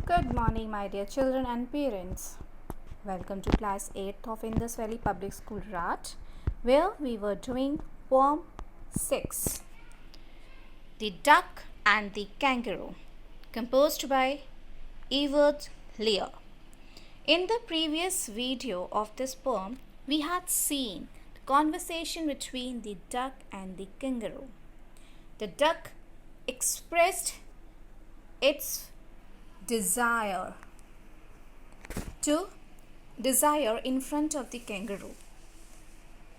Good morning, my dear children and parents. Welcome to class 8th of Indus Valley Public School Raj, where we were doing poem 6, The Duck and the Kangaroo, composed by Evert Lear. In the previous video of this poem, we had seen the conversation between the duck and the kangaroo. The duck expressed its desire in front of the kangaroo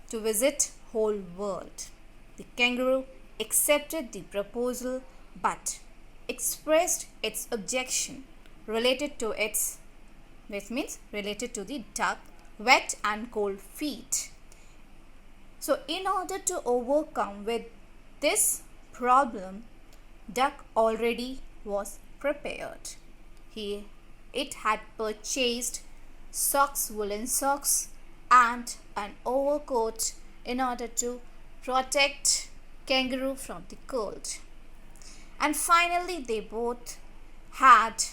to visit whole world. The kangaroo accepted the proposal but expressed its objection related to the duck wet and cold feet. So in order to overcome with this problem, duck already was prepared. It had purchased socks, woolen socks, and an overcoat in order to protect kangaroo from the cold. And finally, they both had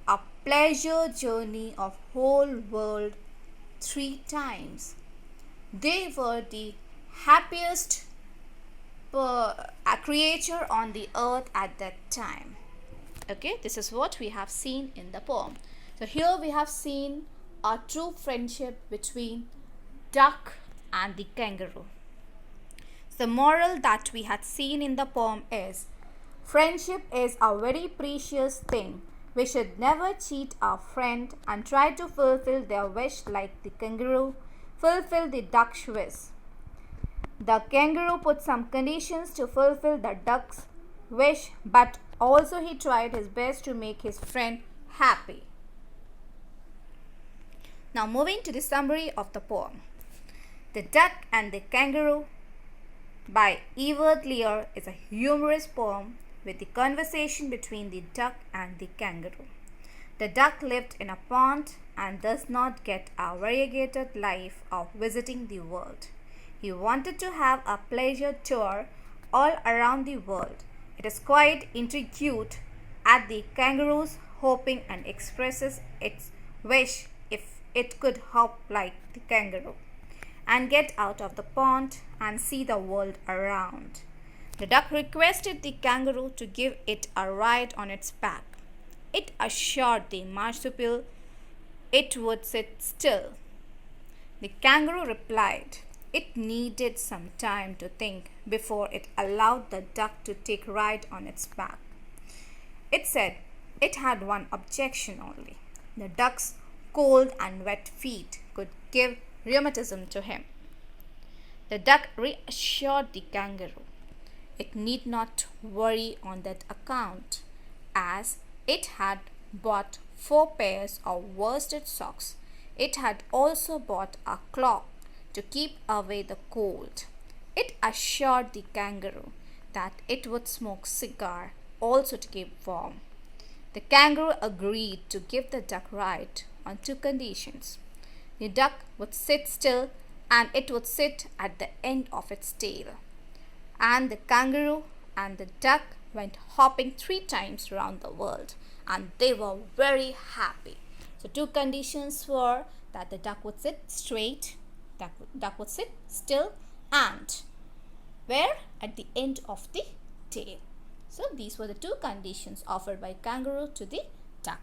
a pleasure journey of whole world 3 times. They were the happiest creature on the earth at that time. Okay, this is what we have seen in the poem. So here we have seen a true friendship between duck and the kangaroo. The moral that we had seen in the poem is friendship is a very precious thing. We should never cheat our friend and try to fulfill their wish like the kangaroo fulfilled the duck's wish. The kangaroo put some conditions to fulfill the duck's wish, but also he tried his best to make his friend happy. Now moving to the summary of the poem. The Duck and the Kangaroo by Evert Lear is a humorous poem with the conversation between the duck and the kangaroo. The duck lived in a pond and does not get a variegated life of visiting the world. He wanted to have a pleasure tour all around the world. It is quite intrigued at the kangaroo's hopping and expresses its wish if it could hop like the kangaroo and get out of the pond and see the world around. The duck requested the kangaroo to give it a ride on its back. It assured the marsupial it would sit still. The kangaroo replied it needed some time to think before it allowed the duck to take ride on its back. It said it had one objection only. The duck's cold and wet feet could give rheumatism to him. The duck reassured the kangaroo it need not worry on that account, as it had bought 4 pairs of worsted socks. It had also bought a cloak to keep away the cold. It assured the kangaroo that it would smoke cigar also to keep warm. The kangaroo agreed to give the duck ride on 2 conditions. The duck would sit still and it would sit at the end of its tail. And the kangaroo and the duck went hopping 3 times around the world and they were very happy. So 2 conditions were that the duck would sit straight, duck would sit still, and where? At the end of the tail. So these were the 2 conditions offered by kangaroo to the duck.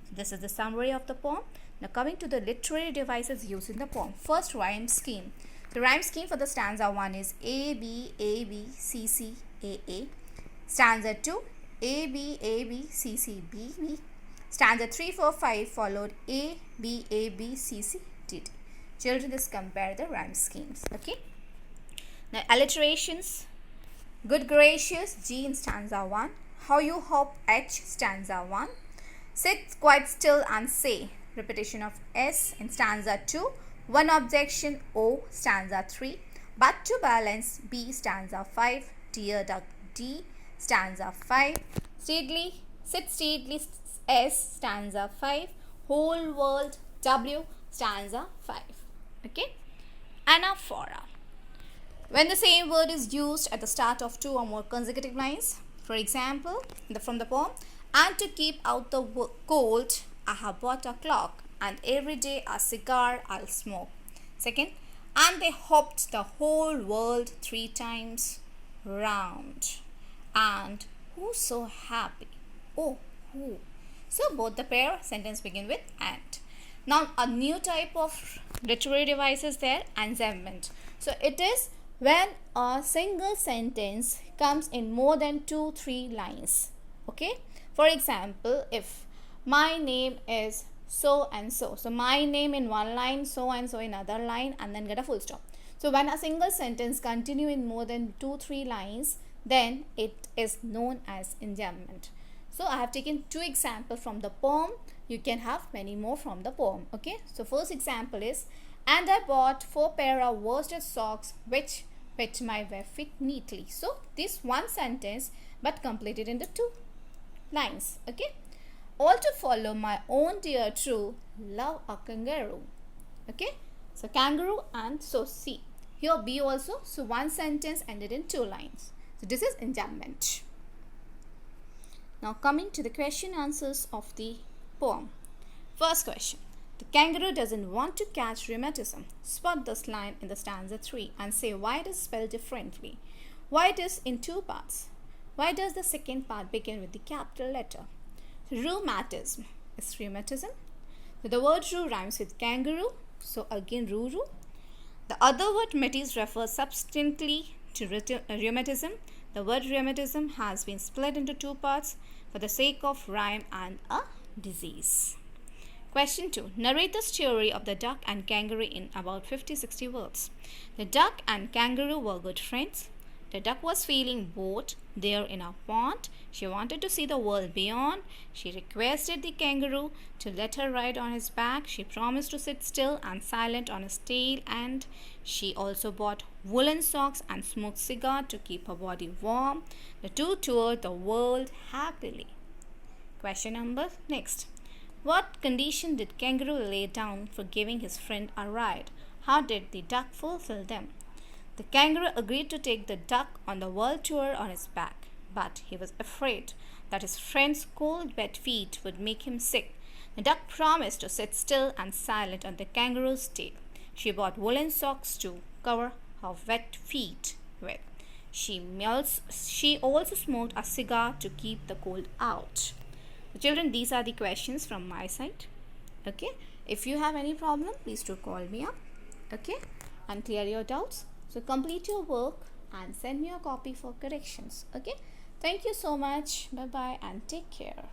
So this is the summary of the poem. Now coming to the literary devices used in the poem. First, rhyme scheme. The rhyme scheme for the stanza 1 is A, B, A, B, C, C, A, A. Stanza 2, A, B, A, B, C, C, B, B. Stanza 3, 4, 5 followed A, B, A, B, C, C, D, D. Children, just compare the rhyme schemes. Okay. Now alliterations. Good gracious, G in stanza 1. How you hop, H, stanza 1. Sit quite still and say. Repetition of S in stanza 2. One objection, O, stanza 3. But to balance, B, stanza 5. Dear duck, D, stanza 5. Steadily, sit steadily, S, stanza 5. Whole world, W, stanza 5. Okay. Anaphora. When the same word is used at the start of 2 or more consecutive lines. For example, from the poem, And to keep out the cold, I have bought a clock, and every day a cigar I'll smoke. Second, and they hopped the whole world 3 times round. And who's so happy? Oh, who? So both the pair sentence begin with and. Now a new type of literary device is there, enjambment. So it is when a single sentence comes in more than 2-3 lines. Okay. For example, if my name is so and so, so my name in one line, so and so in another line, and then get a full stop. So when a single sentence continue in more than 2-3 lines, then it is known as enjambment. So I have taken 2 examples from the poem. You can have many more from the poem. Okay. So first example is, and I bought 4 pair of worsted socks which fit my bare feet neatly. So this one sentence but completed into 2 lines. Okay. All to follow my own dear true love a kangaroo. Okay. So kangaroo and so C. Here B also. So one sentence ended in 2 lines. So this is enjambment. Now coming to the question answers of the poem. First question. The kangaroo doesn't want to catch rheumatism. Spot this line in the stanza 3 and say why it is spelled differently. Why it is in 2 parts. Why does the second part begin with the capital letter? Rheumatism is rheumatism. So the word rheu rhymes with kangaroo. So again roo. The other word metis refers substantially to rheumatism. The word rheumatism has been split into 2 parts for the sake of rhyme and a disease. Question 2. Narrate the story of the duck and kangaroo in about 50-60 words. The duck and kangaroo were good friends. The duck was feeling bored there in a pond. She wanted to see the world beyond. She requested the kangaroo to let her ride on his back. She promised to sit still and silent on his tail, and she also bought woolen socks and smoked cigar to keep her body warm. The 2 toured the world happily. Question number next. What condition did kangaroo lay down for giving his friend a ride? How did the duck fulfill them? The kangaroo agreed to take the duck on the world tour on his back, but he was afraid that his friend's cold wet feet would make him sick. The duck promised to sit still and silent on the kangaroo's tail. She bought woolen socks to cover her wet feet with. She also smoked a cigar to keep the cold out. So children, these are the questions from my side. Okay. If you have any problem, please do call me up. Okay. And clear your doubts. So complete your work and send me a copy for corrections. Okay. Thank you so much. Bye bye and take care.